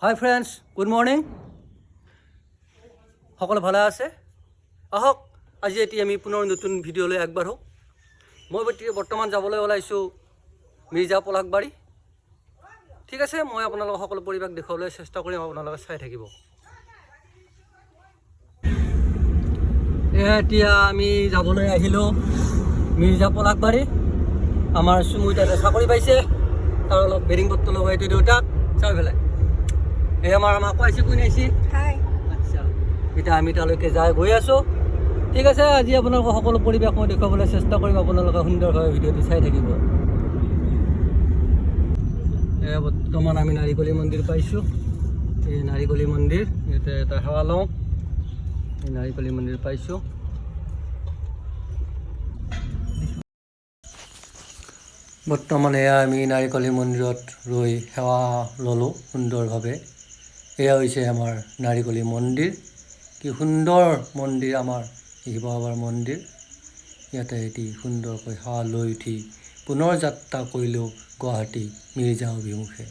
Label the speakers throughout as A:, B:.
A: হাই friends, good morning. সকলো ভালে আছে? আহক আজি এটি আমি পুনৰ নতুন ভিডিঅ'লৈ আগবাঢ়ো। মই বৰ্তমান যাবলৈ ওলাইছোঁ মিৰ্জা পলাশবাৰী। ঠিক আছে, মই আপোনালোকক সকলো পৰিৱেশ দেখুৱাবলৈ চেষ্টা কৰিম, আপোনালোকে চাই থাকিব। এতিয়া আমি যাবলৈ আহিলোঁ মিৰ্জা পলাশবাৰী। আমাৰ চুমুই তাতে চাকৰি পাইছে, তাৰ অলপ বেৰিং পত্ৰ লগাই থৈ দেউতাক চাই পেলাই। এই আমাক পাইছে, কোন আহিছে? আচ্ছা, এতিয়া আমি তালৈকে গৈ আছোঁ। ঠিক আছে, আজি আপোনালোকক সকলো পৰিৱেশ মই দেখুৱাবলৈ চেষ্টা কৰিম, আপোনালোকে সুন্দৰভাৱে ভিডিঅ'টো চাই থাকিব। বৰ্তমান আমি নাৰিকলি মন্দিৰ পাইছোঁ। এই নাৰিকলি মন্দিৰ, ইয়াতে এটা সেৱা লওঁ। এই নাৰিকলি মন্দিৰ পাইছোঁ। বৰ্তমান এয়া আমি নাৰিকলি মন্দিৰত ৰৈ সেৱা ল'লোঁ সুন্দৰভাৱে। এয়া হৈছে আমাৰ নাৰিকলি মন্দিৰ। কি সুন্দৰ মন্দিৰ আমাৰ শিৱসাগৰ মন্দিৰ। ইয়াতে এটি সুন্দৰকৈ সেৱা লৈ উঠি পুনৰ যাত্ৰা কৰিলোঁ গুৱাহাটী মিৰ্জা অভিমুখে।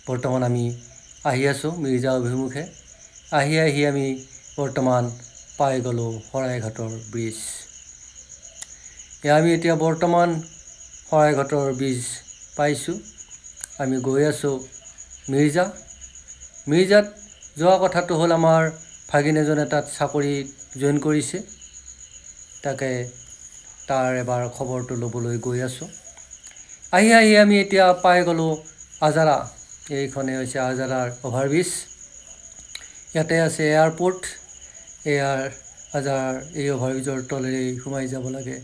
A: বৰ্তমান আমি আহি আছোঁ মিৰ্জা অভিমুখে। আহি আমি বৰ্তমান পাই গ'লোঁ শৰাইঘাটৰ ব্ৰিজ। আমি এতিয়া বৰ্তমান শৰাইঘাটৰ ব্ৰিজ পাইছোঁ। আমি গৈ আছোঁ মিৰ্জাত যোৱা কথাটো হ'ল, আমাৰ ভাগিন এজনে তাত চাকৰিত জইন কৰিছে, তাকে তাৰ এবাৰ খবৰটো ল'বলৈ গৈ আছোঁ। আহি আমি এতিয়া পাই গ'লোঁ আজাৰা। এইখনেই হৈছে আজাৰাৰ অভাৰব্ৰিজ। ইয়াতে আছে এয়াৰপৰ্ট। আজাৰাৰ এই অভাৰব্ৰিজৰ তলেৰেই সোমাই যাব লাগে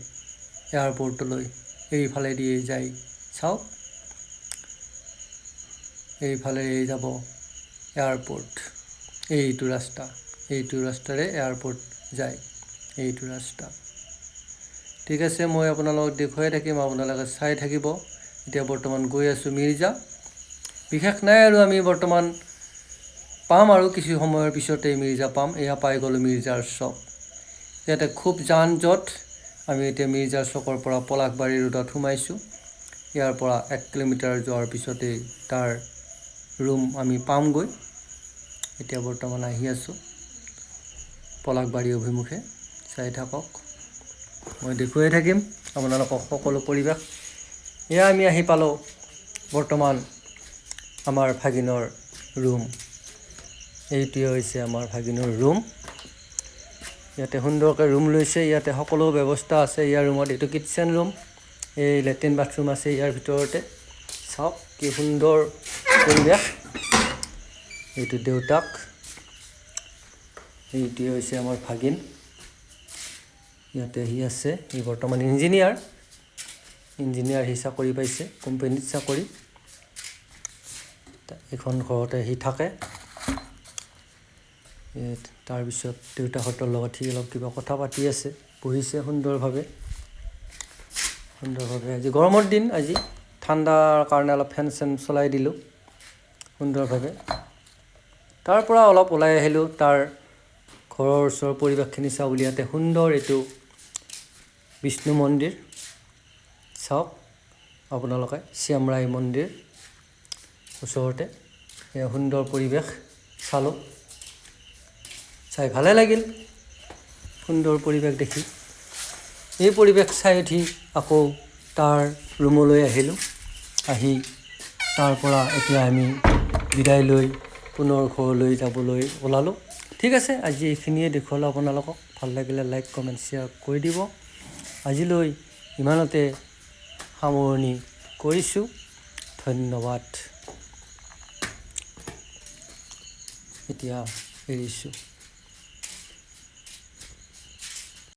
A: এয়াৰপৰ্টলৈ। এইফালেদি যায়, চাওক, এইফালে যাব এয়াৰপৰ্ট। এইটো ৰাস্তাৰে এয়াৰপৰ্ট যায়, এইটো ৰাস্তা। ঠিক আছে, মই আপোনালোকক দেখুৱাই থাকিম, আপোনালোকে চাই থাকিব। এতিয়া বৰ্তমান গৈ আছোঁ মিৰ্জা। বিশেষ নাই আৰু, আমি বৰ্তমান পাম আৰু কিছু সময়ৰ পিছতেই মিৰ্জা পাম। এয়া পাই গ'লোঁ মিৰ্জাৰ চক। ইয়াতে খুব যান জঁট। আমি এতিয়া মিৰ্জাৰ চকৰ পৰা পলাশবাৰী ৰোডত সোমাইছোঁ। ইয়াৰ পৰা 1 কিলোমিটাৰ যোৱাৰ পিছতেই তাৰ ৰুম আমি পামগৈ। এতিয়া বৰ্তমান আহি আছোঁ পলাশবাৰী অভিমুখে। চাই থাকক, মই দেখুৱাই থাকিম আপোনালোকক সকলো পৰিৱেশ। এয়া আমি আহি পালোঁ বৰ্তমান আমাৰ ভাগিনৰ ৰুম। এইটোৱে হৈছে আমাৰ ভাগিনৰ ৰুম। ইয়াতে সুন্দৰকৈ ৰুম লৈছে। ইয়াতে সকলো ব্যৱস্থা আছে ইয়াৰ ৰুমত। এইটো কিটচেন ৰুম। এই লেট্ৰিন বাথৰুম আছে ইয়াৰ ভিতৰতে। চাওক কি সুন্দৰ পৰিৱেশ। এইটো দেউতাক, এইটোৱে হৈছে আমাৰ ভাগিন। ইয়াতে সি আছে, সি বৰ্তমান ইঞ্জিনিয়াৰ। সি চাকৰি পাইছে, কোম্পানীত চাকৰি। এইখন ঘৰতে সি থাকে। তাৰপিছত দেউতাকহঁতৰ লগত সি অলপ কিবা কথা পাতি আছে, বহিছে সুন্দৰভাৱে। আজি গৰমৰ দিন, আজি ঠাণ্ডাৰ কাৰণে অলপ ফেন চেন চলাই দিলোঁ সুন্দৰভাৱে। তাৰ পৰা অলপ ওলাই আহিলোঁ তাৰ ঘৰৰ ওচৰৰ পৰিৱেশখিনি চাওঁ বুলি। ইয়াতে সুন্দৰ এইটো বিষ্ণু মন্দিৰ, চাওক আপোনালোকে, শ্যামৰাই মন্দিৰ ওচৰতে। এয়া সুন্দৰ পৰিৱেশ চালোঁ, চাই ভালে লাগিল সুন্দৰ পৰিৱেশ দেখি। এই পৰিৱেশ চাই উঠি আকৌ তাৰ ৰুমলৈ আহিলোঁ। আহি তাৰ পৰা এতিয়া আমি বিদায় লৈ পুনৰ ঘৰলৈ যাবলৈ ওলালোঁ। ঠিক আছে, আজি এইখিনিয়ে দেখুৱালোঁ আপোনালোকক। ভাল লাগিলে লাইক, কমেণ্ট, শ্বেয়াৰ কৰি দিব। আজিলৈ ইমানতে সামৰণি কৰিছোঁ। ধন্যবাদ। এতিয়া এৰিছোঁ।